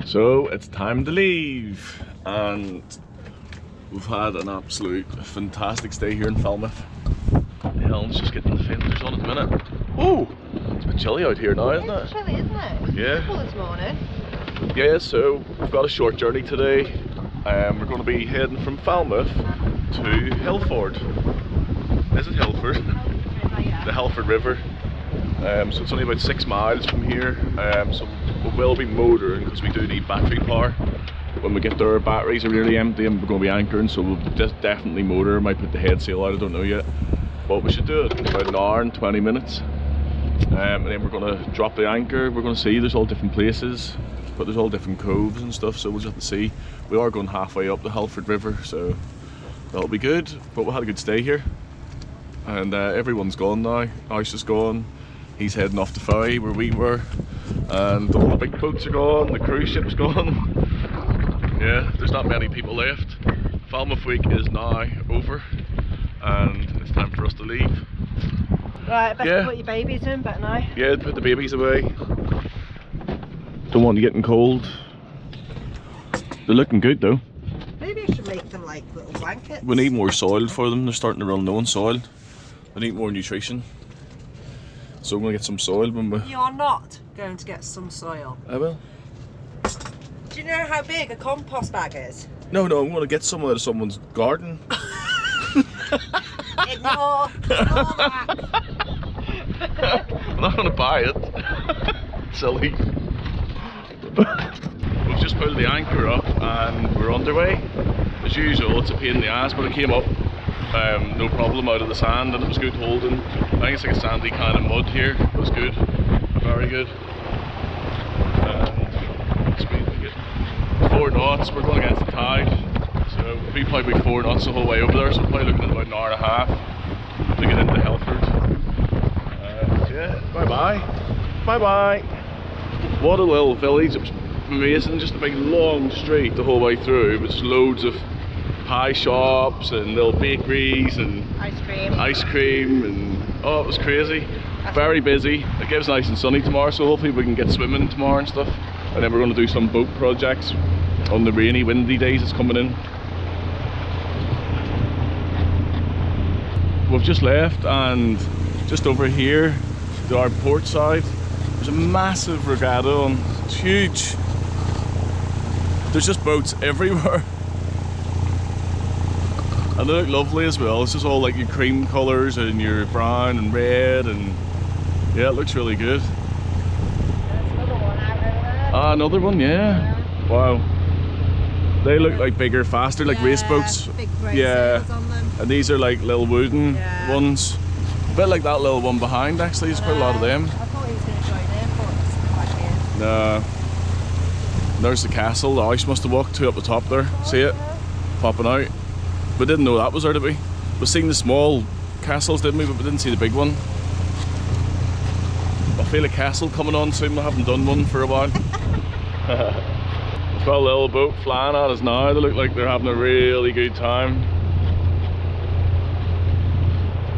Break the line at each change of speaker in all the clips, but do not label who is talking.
So it's time to leave, and we've had an absolute fantastic stay here in Falmouth. Helen's just getting the fenders on at the minute. Oh, it's a bit chilly out here now, isn't it?
It's chilly, isn't it?
Yeah.
It's beautiful this morning.
Yeah, so we've got a short journey today. We're going to be heading from Falmouth to Hilford. Is it Hilford? The Hilford River. So it's only about 6 miles from here. So we will be motoring because we do need battery power. When we get there, our batteries are nearly empty and we're going to be anchoring, so we'll just definitely motor. Might put the head sail out, I don't know yet. But we should do it in about an hour and 20 minutes. And then we're going to drop the anchor. We're going to see there's all different places, but there's all different coves and stuff, so we'll just have to see. We are going halfway up the Hilford River, so that'll be good. But we had a good stay here. And everyone's gone now. House is gone. He's heading off the ferry where we were. And all the big boats are gone, the cruise ship's gone. Yeah, there's not many people left. Falmouth week is now over and it's time for us to leave.
Right, best put your babies in, better now.
Yeah, put the babies away. Don't want to get them cold. They're looking good though.
Maybe I should make them like little blankets.
We need more soil for them. They're starting to run low on soil. They need more nutrition. So I'm going to get some soil when we...
You're not going to get some soil.
I will.
Do you know how big a compost bag is?
No, I'm going to get some out of someone's garden.
Ignore that.
I'm not going to buy it. Silly. We've just pulled the anchor up and we're underway. As usual, it's a pain in the ass, but it came up no problem out of the sand and it was good holding. I think it's like a sandy kind of mud here. It was good. Very good. Speed we get 4 knots. We're going against the tide. So we'll be probably 4 knots the whole way over there, so we're probably looking at about an hour and a half to get into Hilford. Yeah, bye bye. Bye bye. What a little village. It was amazing, just a big long street the whole way through with loads of pie shops and little bakeries and ice cream and oh, it was crazy. Very busy. It gets nice and sunny tomorrow, so hopefully we can get swimming tomorrow and stuff. And then we're going to do some boat projects on the rainy, windy days it's coming in. We've just left and just over here to our port side there's a massive regatta on. It's huge. There's just boats everywhere. And they look lovely as well. It's just all like your cream colours and your brown and red, and yeah, it looks really good.
There's another one out there.
Ah, another one, yeah. Wow. They look like bigger, faster, like race boats.
Big braces on them.
And these are like little wooden ones. A bit like that little one behind actually, there's quite a lot of them.
I thought he was going to join in, but it's not like he is.
No. There's the castle. The house must have walked 2 up the top there. See it? Popping out. We didn't know that was there, did we? We've seen the small castles, didn't we? But we didn't see the big one. I feel a castle coming on soon. I haven't done one for a while. We've got a little boat flying at us now. They look like they're having a really good time.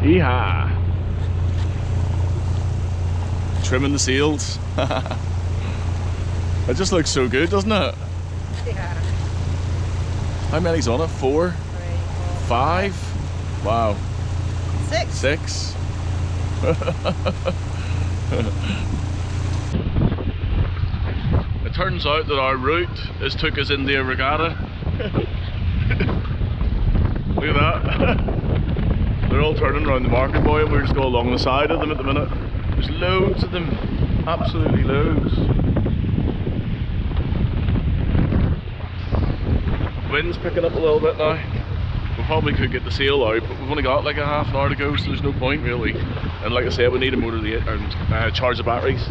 Yeehaw! Trimming the sails. It just looks so good, doesn't it?
Yeah.
How many's on it? 4? 5? Wow. 6. It turns out that our route took us into a regatta. Look at that. They're all turning around the market buoy and we're just going along the side of them at the minute. There's loads of them. Absolutely loads. Wind's picking up a little bit now. We probably could get the sail out, but we've only got like a half an hour to go, so there's no point really. And like I said, we need to motor and charge the batteries.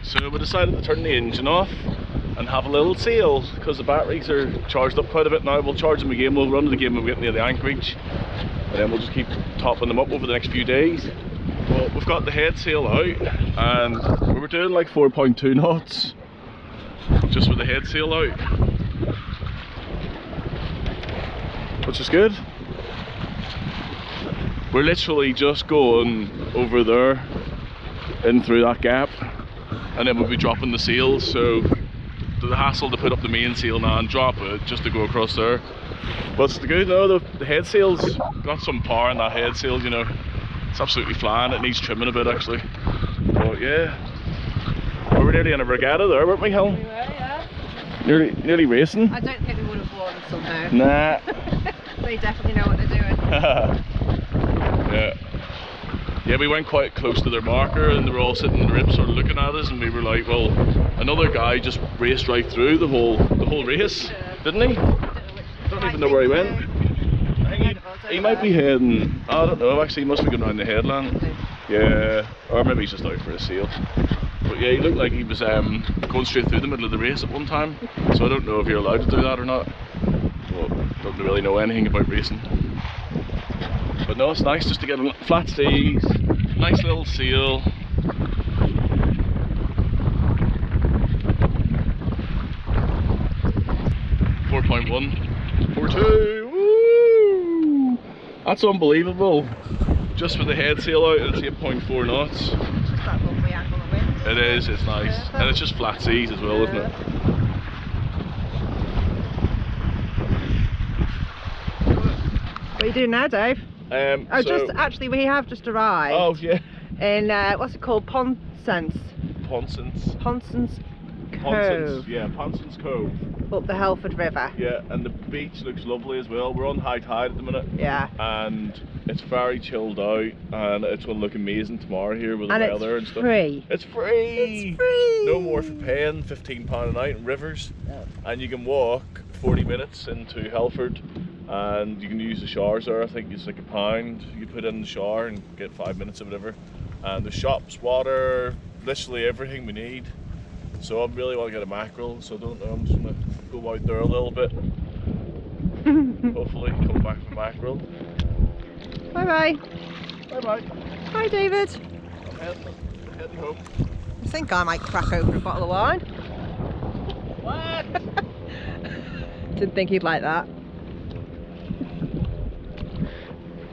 So we decided to turn the engine off and have a little sail because the batteries are charged up quite a bit now. We'll charge them again, we'll run to the game when we get near the anchorage, and then we'll just keep topping them up over the next few days. Well, we've got the head sail out and we were doing like 4.2 knots. Just with the head sail out, which is good. We're literally just going over there in through that gap, and then we'll be dropping the sails, so the hassle to put up the main sail now and drop it just to go across there. But it's good though, the head sail's got some power in that head sail, you know. It's absolutely flying, it needs trimming a bit actually. But yeah, we were nearly in a regatta there, weren't we, Helen?
We were, yeah.
Nearly racing.
I don't think we would have won somehow.
Nah.
They definitely know what they're doing.
Yeah, we went quite close to their marker and they were all sitting in the ribs sort of looking at us, and we were like, well, another guy just raced right through the whole race, didn't he? I don't even know where he went. I think he might be heading, I don't know, actually he must be going around the headland. Yeah, or maybe he's just out for a sail. But yeah, he looked like he was going straight through the middle of the race at one time, so I don't know if you're allowed to do that or not. Well, don't really know anything about racing. But no, it's nice just to get a flat seas, nice little sail. .42, woo! That's unbelievable. Just with the head sail out, it's 8.4 knots.
It's just that lovely angle of wind.
It is, it's nice. And it's just flat seas as well, isn't it?
What are you doing now, Dave? Actually, we have just arrived.
Oh yeah.
In what's it called? Ponson's Cove.
Yeah, Ponson's Cove.
Up the Helford River.
Yeah, and the beach looks lovely as well. We're on high tide at the minute.
Yeah.
And it's very chilled out, and it's going to look amazing tomorrow here with the weather and stuff.
It's
free. It's free.
It's free.
No more for paying £15 a night in rivers, and you can walk 40 minutes into Helford. And you can use the showers there. I think it's like £1 you put in the shower and get 5 minutes of whatever. And the shops, water, literally everything we need. So I really want to get a mackerel, so I don't know, I'm just going to go out there a little bit. Hopefully come back with mackerel.
Bye bye.
Bye bye.
Hi David.
I'm heading home.
I think I might crack open a bottle of wine.
What?
Didn't think you'd like that.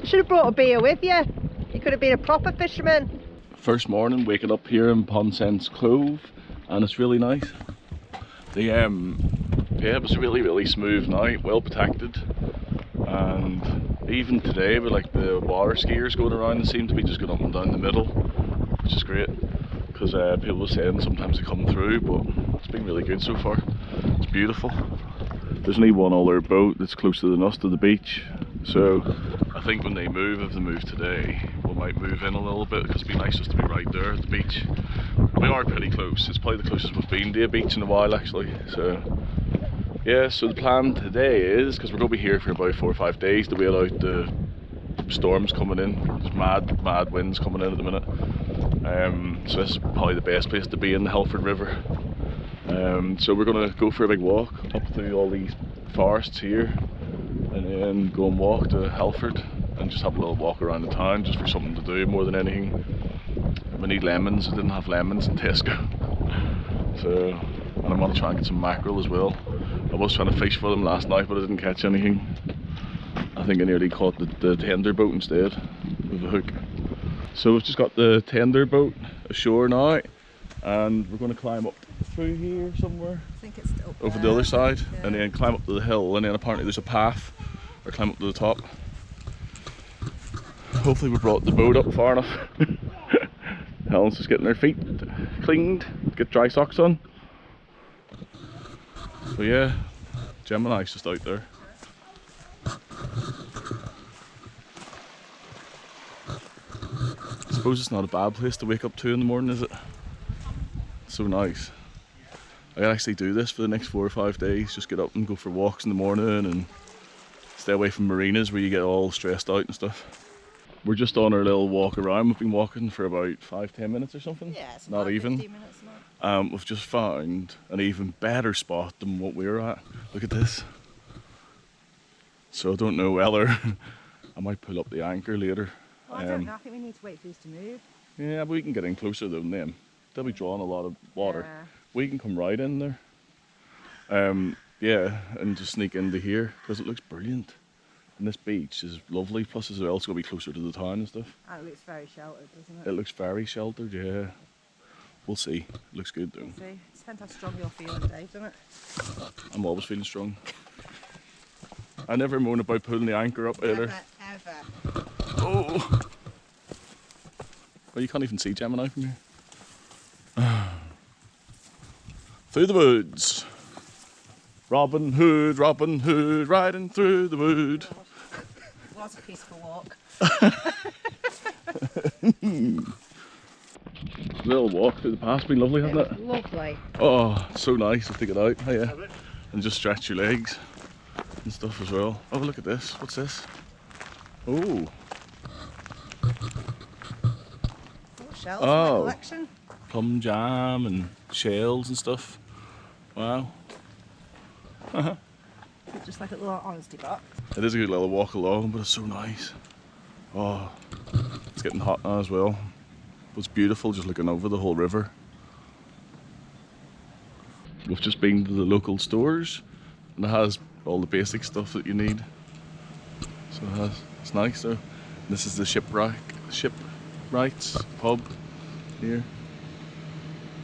You should have brought a beer with you. You could have been a proper fisherman.
First morning, waking up here in Ponson's Cove, and it's really nice. Yeah, it was a really smooth night, well protected, and even today with like the water skiers going around, they seem to be just going up and down the middle, which is great, because people were saying sometimes they come through, but it's been really good so far. It's beautiful. There's only one other boat that's closer than us to the beach, so I think when they move, if they move today, we might move in a little bit, because it'd be nice just to be right there at the beach. We are pretty close. It's probably the closest we've been to a beach in a while actually. So yeah, so the plan today is, because we're going to be here for about 4 or 5 days to wait out the storms coming in. There's mad winds coming in at the minute. So this is probably the best place to be in the Helford River. So we're going to go for a big walk up through all these forests here, and then go and walk to Helford and just have a little walk around the town just for something to do more than anything. We need lemons. I didn't have lemons in Tesco, so, and I want to try and get some mackerel as well. I was trying to fish for them last night, but I didn't catch anything. I think I nearly caught the tender boat instead with a hook. So we've just got the tender boat ashore now, and we're going to climb up through here somewhere.
I think it's still
over the other side, and then climb up to the hill, and then apparently there's a path, or climb up to the top. Hopefully we brought the boat up far enough. Helen's just getting her feet cleaned, get dry socks on. So yeah, Gemini's just out there. I suppose it's not a bad place to wake up to in the morning, is it? It's so nice. I can actually do this for the next 4 or 5 days, just get up and go for walks in the morning and stay away from marinas where you get all stressed out and stuff. We're just on our little walk around. We've been walking for about 5-10 minutes or something.
Yeah, it's
not even.
15 minutes now.
We've just found an even better spot than what we were at. Look at this. So I don't know whether I might pull up the anchor later.
Well, I don't know. I think we need to wait for these to move.
Yeah, but we can get in closer than them. They'll be drawing a lot of water.
Yeah.
We can come right in there. Yeah, and just sneak into here because it looks brilliant. And this beach is lovely, plus as well it's going to be closer to the town and stuff.
And it looks very sheltered, doesn't it?
It looks very sheltered, yeah. We'll see. It looks good though.
We'll see. It depends how strong you're feeling, Dave, doesn't it?
I'm always feeling strong. I never moan about pulling the anchor up either.
Never, ever.
Oh! Well, you can't even see Gemini from here. Through the woods. Robin Hood, riding through the wood.
It was a peaceful walk.
Little walk through the pass, been lovely, hasn't it?
Lovely.
Oh, so nice to take it out, yeah. And just stretch your legs and stuff as well. Oh, look at this. What's this? Oh.
Shells in the collection.
Plum jam and shells and stuff. Wow.
Just like a little honesty box.
It is a good little walk along, but it's so nice. Oh, it's getting hot now as well. But it's beautiful just looking over the whole river. We've just been to the local stores and it has all the basic stuff that you need. So it's nice though. This is the Shipwrights pub here.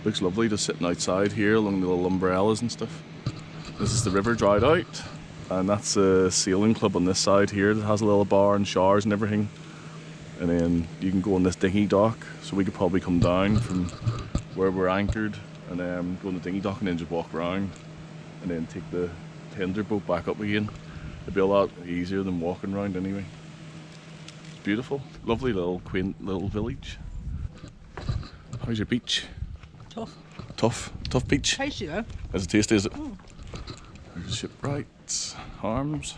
Looks lovely just sitting outside here along the little umbrellas and stuff. This is the river dried out, and that's a sailing club on this side here that has a little bar and showers and everything. And then you can go on this dinghy dock, so we could probably come down from where we're anchored and go on the dinghy dock and then just walk around and then take the tender boat back up again. It'd be a lot easier than walking around anyway. It's beautiful, lovely little quaint little village. How's your beach? Tough beach.
Tasty though.
Is it tasty, is it? There's Shipwrights, Arms.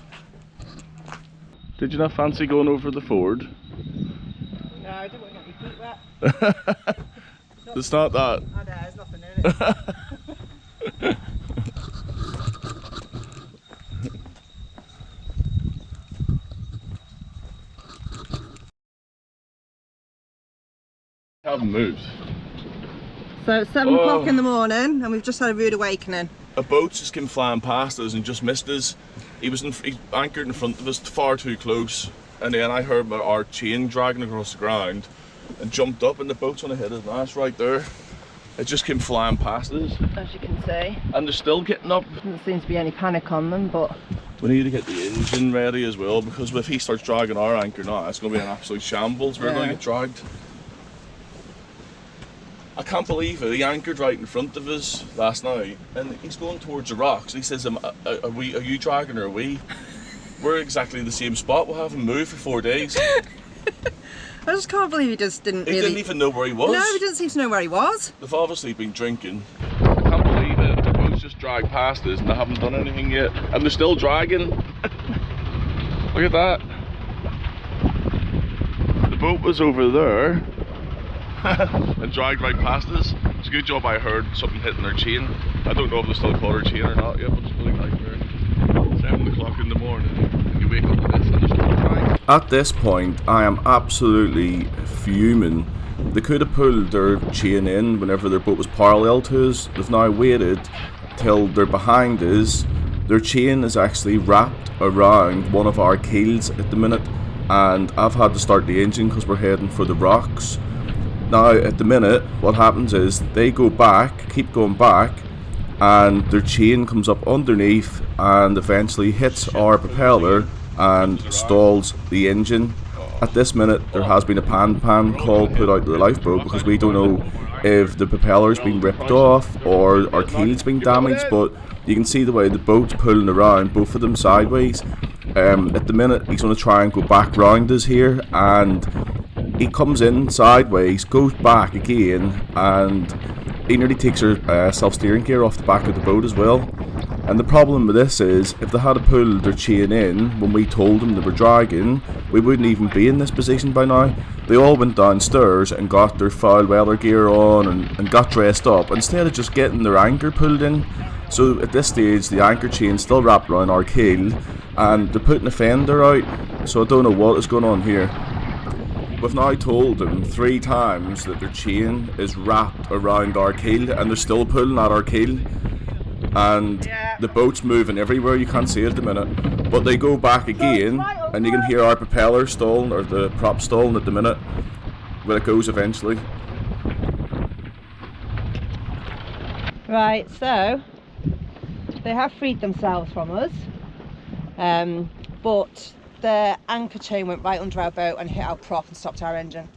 Did you not fancy going over the ford?
No, I didn't want to get my feet wet.
It's not that.
Oh no, there's nothing in it.
Haven't moved.
So it's 7 o'clock in the morning and we've just had a rude awakening.
A boat just came flying past us and just missed us. He anchored in front of us far too close, and then I heard our chain dragging across the ground and jumped up and the boat's on a hit of us right there. It just came flying past us.
As you can see.
And they're still getting up.
Doesn't seem to be any panic on them, but...
We need to get the engine ready as well, because if he starts dragging our anchor now, it's going to be an absolute shambles. We're going to get dragged. I can't believe it. He anchored right in front of us last night, and he's going towards the rocks. He says, "Are you dragging or are we?" We're exactly the same spot. We haven't moved for 4 days.
I just can't believe he just didn't
He didn't even know where he was.
No, he didn't seem to know where he was.
They've obviously been drinking. I can't believe it. The boat's just dragged past us and they haven't done anything yet. And they're still dragging. Look at that. The boat was over there. And dragged right past us. It's a good job I heard something hitting their chain. I don't know if they still caught her chain or not yet, but it's really like 7 o'clock in the morning and you wake up to this and they're still dragging. At this point I am absolutely fuming. They could have pulled their chain in whenever their boat was parallel to us. They've now waited till they're behind us. Their chain is actually wrapped around one of our keels at the minute, and I've had to start the engine because we're heading for the rocks. Now at the minute what happens is they go back, keep going back, and their chain comes up underneath and eventually hits our propeller and stalls the engine. At this minute there has been a pan call put out to the lifeboat because we don't know if the propeller's been ripped off or our keel's been damaged, but you can see the way the boat's pulling around, both of them sideways. At the minute he's going to try and go back round us here, and he comes in sideways, goes back again, and he nearly takes her self-steering gear off the back of the boat as well. And the problem with this is, if they had pulled their chain in when we told them they were dragging, we wouldn't even be in this position by now. They all went downstairs and got their foul weather gear on and got dressed up, instead of just getting their anchor pulled in. So at this stage the anchor chain's still wrapped around our keel and they're putting a fender out, so I don't know what is going on here. We've now told them 3 times that their chain is wrapped around our keel and they're still pulling at our keel. And the boat's moving everywhere, you can't see it at the minute. But they go back again.
So it's right
And you can hear our propeller stalling, or the prop stalling at the minute, where it goes eventually.
Right, so they have freed themselves from us, but the anchor chain went right under our boat and hit our prop and stopped our engine.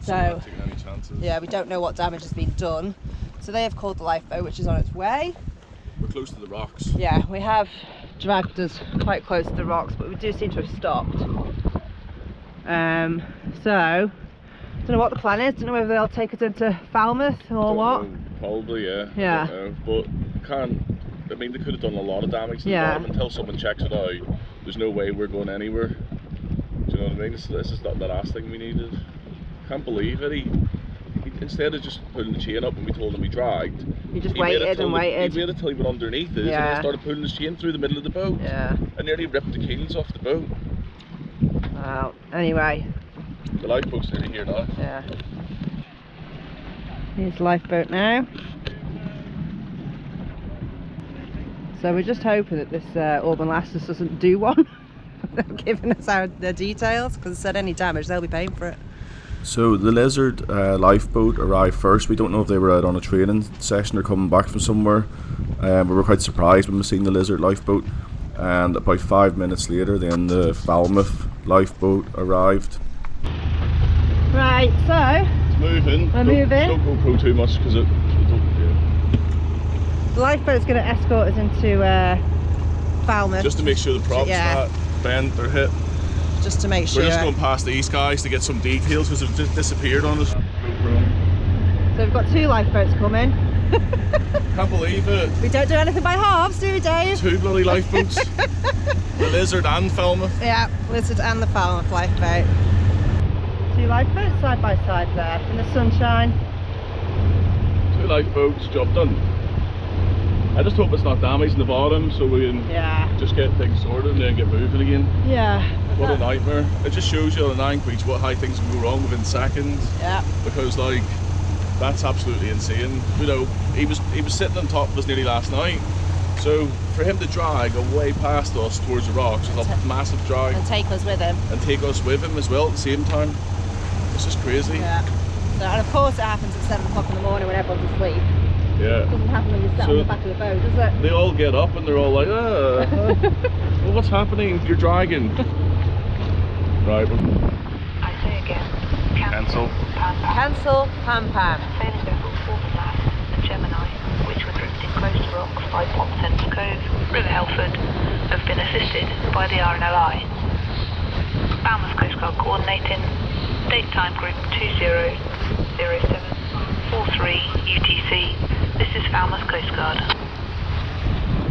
So
not taking any chances.
Yeah, we don't know what damage has been done. So they have called the lifeboat, which is on its way.
We're close to the rocks.
Yeah, we have dragged us quite close to the rocks, but we do seem to have stopped. So don't know what the plan is. Don't know whether they'll take us into Falmouth or what.
Know. Probably, yeah.
Yeah.
I don't know. But I mean, they could have done a lot of damage to the
Yeah.
bottom until someone checks it out. There's no way we're going anywhere. Do you know what I mean? This is not the last thing we needed. Can't believe it. He instead of just pulling the chain up when we told him we dragged,
he just waited and waited.
He waited till he went underneath us and then started pulling his chain through the middle of the boat.
Yeah.
And nearly ripped the keels off the boat.
Well, anyway.
The lifeboat's nearly here now.
Yeah. Here's the lifeboat now. So we're just hoping that this Auburn Lassus doesn't do one. They're giving us their details, because it said any damage they'll be paying for it.
So the Lizard lifeboat arrived first. We don't know if they were out on a training session or coming back from somewhere. We were quite surprised when we seen the Lizard lifeboat. And about 5 minutes later, then the Falmouth lifeboat arrived.
Right, so
it's moving.
We're moving.
Don't go pro too much because
the lifeboat's going to escort us into Falmouth.
Just to make sure the props not bent or hit.
Just to make sure.
We're just going past these guys to get some details because they've just disappeared on us.
So we've got 2 lifeboats coming.
Can't believe it.
We don't do anything by halves, do we, Dave?
2 bloody lifeboats. The Lizard and Falmouth.
Yeah, Lizard and the Falmouth lifeboat. 2 lifeboats side by side there in the sunshine.
2 lifeboats, job done. I just hope it's not damaged in the bottom so we can just get things sorted and then get moving again.
Yeah.
What a nightmare. It just shows you on an anchorage what how things can go wrong within seconds.
Yeah.
Because like, that's absolutely insane. You know, he was sitting on top of us nearly last night. So for him to drag away past us towards the rocks was a massive drag.
And take us with him.
And take us with him as well at the same time. It's just crazy.
Yeah. So, and of course it happens at 7 o'clock in the morning when everyone's asleep.
Yeah.
It doesn't happen when you're sat on the back of the boat, does it?
They all get up and they're all like, well, what's happening? You're dragging. Right.
I say again.
Cancel.
Cancel. Pam Pam.
Sailing vessels Auburn Lassus and Gemini, which were drifting close to rocks by Pont Centre Cove, River Helford, have been assisted by the RNLI. Falmouth Coast Guard coordinating. Date time group 200743 UTC. This is Falmouth Coast Guard.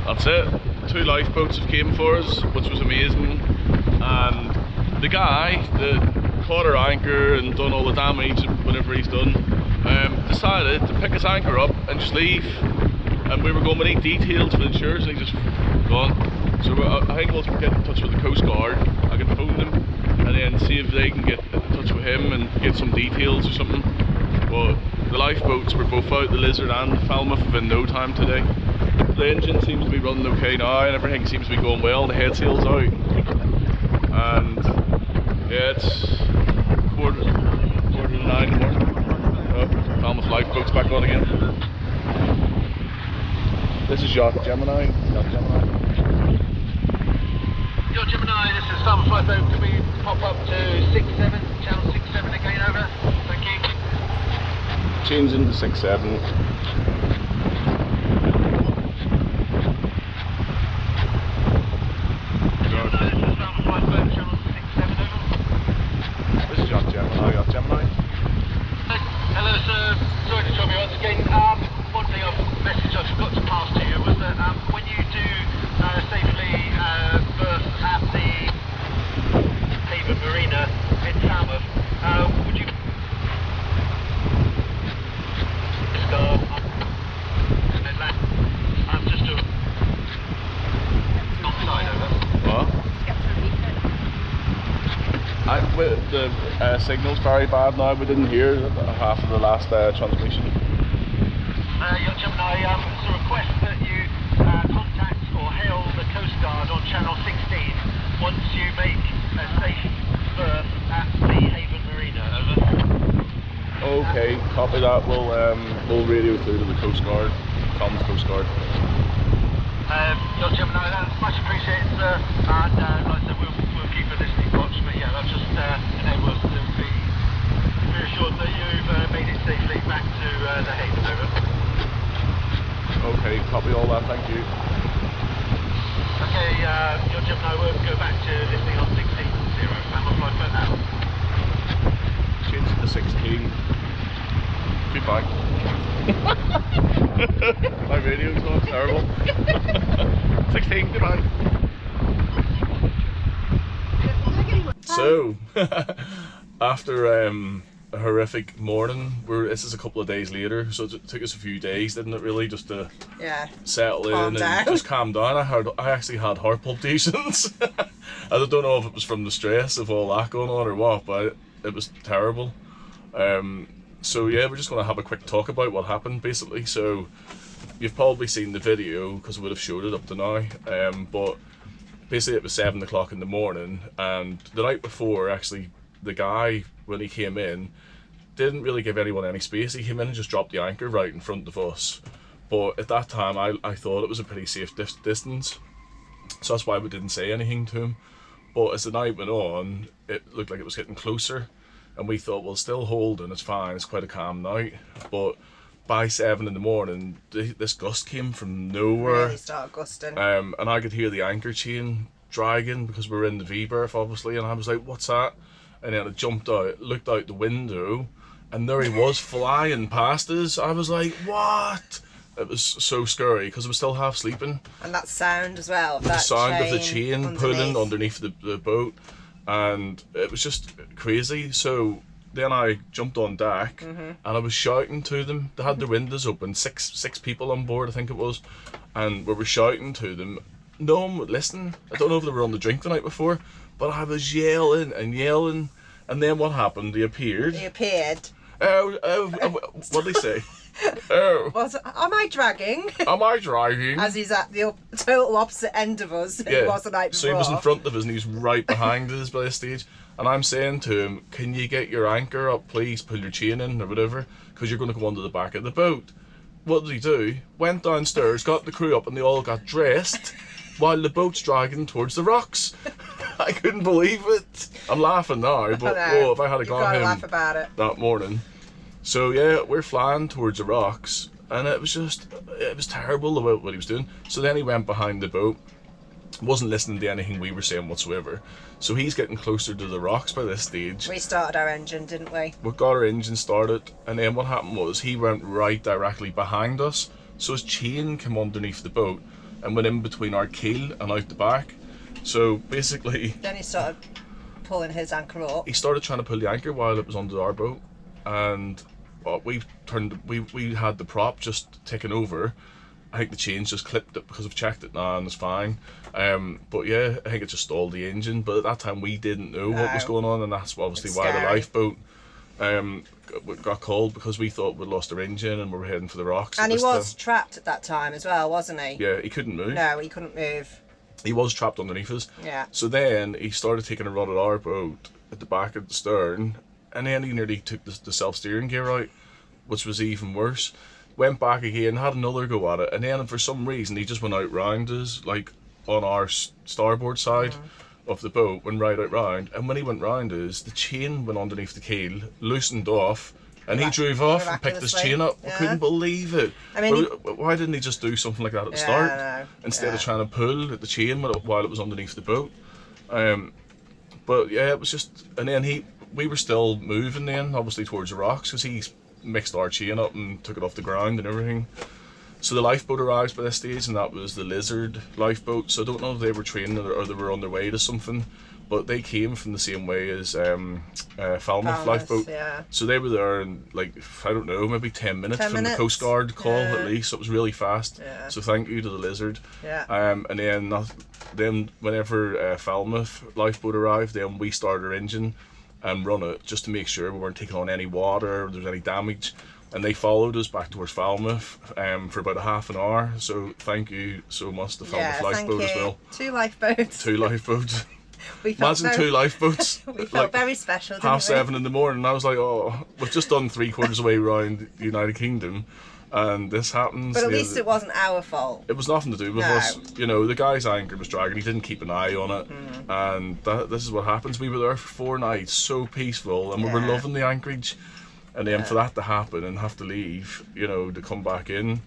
That's it. 2 lifeboats have came for us, which was amazing. And the guy that caught our anchor and done all the damage whenever he's done, decided to pick his anchor up and just leave. And we were going, we need details for the insurance, and he just gone. So I think we'll get in touch with the Coast Guard. I can phone them and then see if they can get in touch with him and get some details or something. But the lifeboats were both out, the Lizard and the Falmouth, within no time today. The engine seems to be running okay now and everything seems to be going well, the head sail's out. And yeah, it's quarter to 9 in the morning. Falmouth lifeboat's back on again. This is Yacht Gemini.
Yacht Gemini, this is Falmouth lifeboat. Can we pop up to 67, channel 67 again, over? Thank you.
Changing to 6-7. This is Yacht Gemini.
Hello sir, sorry to trouble you once again. One thing message I forgot to pass to you was that when you do safely berth at the Haven Marina in Falmouth, would you I'm just outside over.
What? The signal's very bad now. We didn't hear half of the last transmission.
Yacht Gemini, it's a request that you contact or hail the Coast Guard on channel 16 once you make
copy that. We'll radio through to the Coast Guard, Falmouth Coast Guard.
Your Gemini, that's much appreciated, sir. And like I said, we'll keep a listening watch. But yeah, that's just enable us to be reassured that you've made it safely back to the Haven. Over.
Okay, copy all that. Thank you.
Okay, your Gemini will go back to listening on 16.0. Falmouth lifeboat now.
Change it to 16. Goodbye. My radio's not terrible. 16, goodbye. So, after a horrific morning, this is a couple of days later, so it took us a few days, didn't it really, just to settle in and just calm down. I actually had heart palpitations. I don't know if it was from the stress of all that going on or what, but it was terrible. So yeah, we're just going to have a quick talk about what happened basically. So you've probably seen the video because I would have showed it up to now, but basically it was 7 o'clock in the morning, and the night before actually the guy, when he came in, didn't really give anyone any space. He came in and just dropped the anchor right in front of us, but at that time I thought it was a pretty safe distance, so that's why we didn't say anything to him. But as the night went on, it looked like it was getting closer, and we thought, well, still holding, it's fine, it's quite a calm night. But by 7 in the morning, this gust came from nowhere.
Really started gusting.
And I could hear the anchor chain dragging because we were in the V-berth, obviously, and I was like, what's that? And then I jumped out, looked out the window, and there he was flying past us. I was like, what? It was so scary because I was still half sleeping.
And that sound as well.
The sound of the chain pulling underneath the boat. And it was just crazy. So then I jumped on deck and I was shouting to them. They had their windows open, six people on board I think it was, and we were shouting to them. No one would listen. I don't know if they were on the drink the night before, but I was yelling and yelling. And then what happened? He appeared. What did they say?
Am I dragging?
Am I dragging?
As he's at the total opposite end of us. He was the night before.
So he was in front of us and he was right behind us by the stage. And I'm saying to him, can you get your anchor up, please? Pull your chain in or whatever, because you're going to go onto the back of the boat. What did he do? Went downstairs, got the crew up, and they all got dressed while the boat's dragging towards the rocks. I couldn't believe it. I'm laughing now, but if I had got him
laugh about it.
that morning. So yeah, we're flying towards the rocks, and it was terrible about what he was doing. So then he went behind the boat, wasn't listening to anything we were saying whatsoever. So he's getting closer to the rocks by this stage.
We started our engine, didn't we?
We got our engine started, and then what happened was he went right directly behind us. So his chain came underneath the boat and went in between our keel and out the back. So basically,
then he started pulling his anchor up.
He started trying to pull the anchor while it was under our boat, and we had the prop just taken over. I think the chains just clipped it because I've checked it now and it's fine. But yeah, I think it just stalled the engine. But at that time we didn't know what was going on, and that's obviously why the lifeboat got called, because we thought we'd lost our engine and we were heading for the rocks.
And he was trapped at that time as well, wasn't he?
Yeah, he couldn't move.
No, he couldn't move.
He was trapped underneath us.
Yeah.
So then he started taking a run at our boat at the back of the stern, and then he nearly took the self-steering gear out, which was even worse. Went back again, had another go at it, and then for some reason he just went out round us, like on our starboard side of the boat, went right out round. And when he went round us, the chain went underneath the keel, loosened off, and he drove off and picked his chain up. I couldn't believe it. I mean, why didn't he just do something like that at the start instead of trying to pull at the chain while it was underneath the boat? But yeah, it was just, and then we were still moving then, obviously towards the rocks, because he mixed our chain up and took it off the ground and everything. So the lifeboat arrives by this stage, and that was the Lizard lifeboat. So I don't know if they were training or they were on their way to something, but they came from the same way as Falmouth lifeboat. Yeah. So they were there in, like, I don't know, maybe 10 minutes from the Coast Guard call at least. So it was really fast. Yeah. So thank you to the Lizard. Yeah. And then whenever Falmouth lifeboat arrived, then we started our engine and run it just to make sure we weren't taking on any water or there was any damage. And they followed us back towards Falmouth for about a half an hour. So thank you so much to Falmouth lifeboat as well.
2 lifeboats.
2 lifeboats.
We felt
Imagine 2 lifeboats.
we felt
like,
very special, didn't we?
7:30 in the morning, and I was like, oh, we've just done 3/4 of the way around the United Kingdom, and this happens.
But at least it wasn't our fault.
It was nothing to do with
No.
us. You know, the guy's anchor was dragging, he didn't keep an eye on it, and this is what happens. We were there for 4 nights, so peaceful, and we were
Yeah.
loving the anchorage, and then for that to happen and have to leave, you know, to come back in.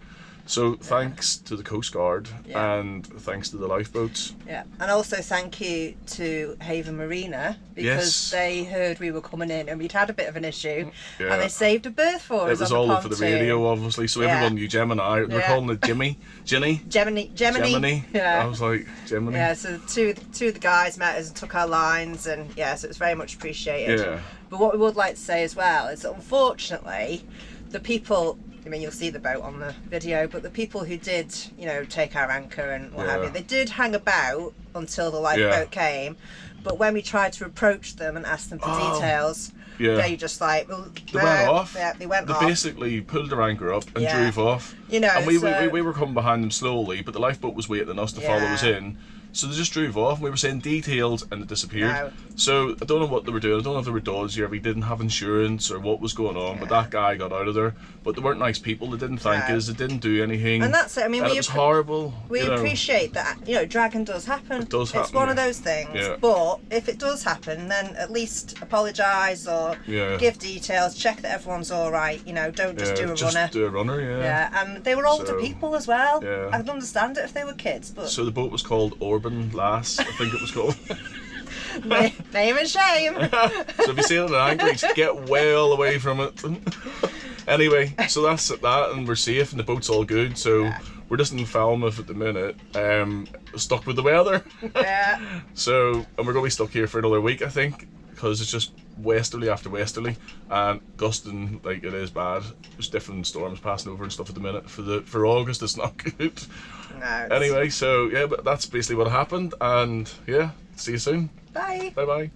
So thanks to the Coast Guard, and thanks to the lifeboats.
Yeah, and also thank you to Haven Marina, because
Yes.
they heard we were coming in and we'd had a bit of an issue,
Yeah.
and they saved a berth for us.
It was
on
all
the
over the
pontoon.
radio, obviously, so
Yeah.
everyone knew Gemini. They're
Yeah.
calling it Ginny.
Gemini.
I
Yeah.
was like, Gemini.
Yeah, so two of the guys met us and took our lines, and yeah, so it was very much appreciated.
Yeah.
But what we would like to say as well is that unfortunately, the people, I mean, you'll see the boat on the video, but the people who did, you know, take our anchor and what have
Yeah.
you, they did hang about until the lifeboat came. But when we tried to approach them and ask them for details,
Yeah.
they just like, well,
They went off.
Yeah, they went
They
off.
basically pulled their anchor up and
Yeah.
drove off.
You know,
and we
so-
were coming behind them slowly, but the lifeboat was waiting on us to follow us
Yeah.
in. So they just drove off, and we were saying details, and it disappeared.
No.
So I don't know what they were doing. I don't know if they were dodgy or if we didn't have insurance or what was going on. But that guy got out of there. But they weren't nice people. They didn't thank
No.
us. They didn't do anything.
And that's it. I mean,
and it was horrible.
We
you know.
appreciate that, you know, dragging does happen.
It does
It's
happen,
one of
yeah.
those things.
Yeah.
But if it does happen, then at least apologise or
Yeah.
give details, check that everyone's all right. You know, don't just do a runner.
do a runner, yeah.
Yeah, and they were older
So,
people as well.
yeah.
I can understand it if they were kids, but
So the boat was called Orban Lass, I think it was called.
name and shame.
So if you see it in Anchorage, get well away from it. Anyway, so that's that, and we're safe, and the boat's all good. So we're just in Falmouth at the minute, stuck with the weather.
Yeah.
So, and we're gonna be stuck here for another week, I think, because it's just westerly after westerly, and gusting like it is bad. There's different storms passing over and stuff at the minute. For August, it's not good.
No, it's-
Anyway, so yeah, but that's basically what happened, and yeah, see you soon.
Bye.
Bye bye.